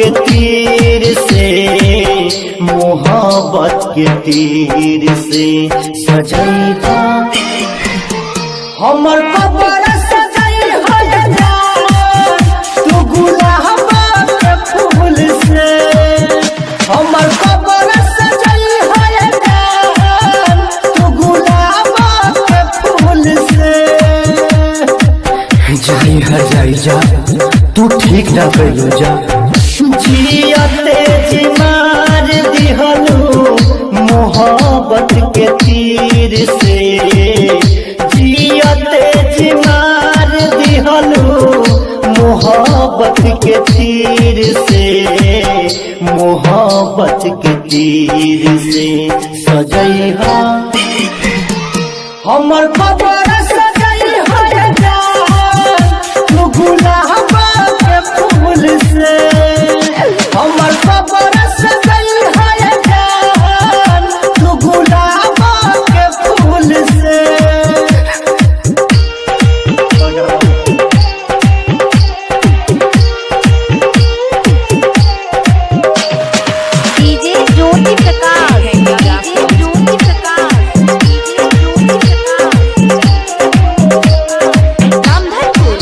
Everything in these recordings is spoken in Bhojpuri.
के तीर से, मोहब्बत के तीर से सजैहा हमर कबर सजई हो तू गुलाब के फूल से। हमर कबर सजई हो तू गुलाब के फूल से। जाई हर जाई जा तू ठीक ना कहियो जा। जियते जी मार दिहलू मोहब्बत के तीर से। जियते जी मार दिहलू मोहब्बत के तीर से। मोहब्बत के तीर से सजैहा हमर कबर सजई हो तू गुलाब के फूल से। हमर कबर सजई हो तू गुलाब के फूल से। DJ Jyoti Prakash, DJ Jyoti Prakash, DJ Jyoti Prakash. Ramdhanpur,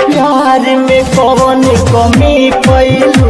प्यार में कौन कमी पैलू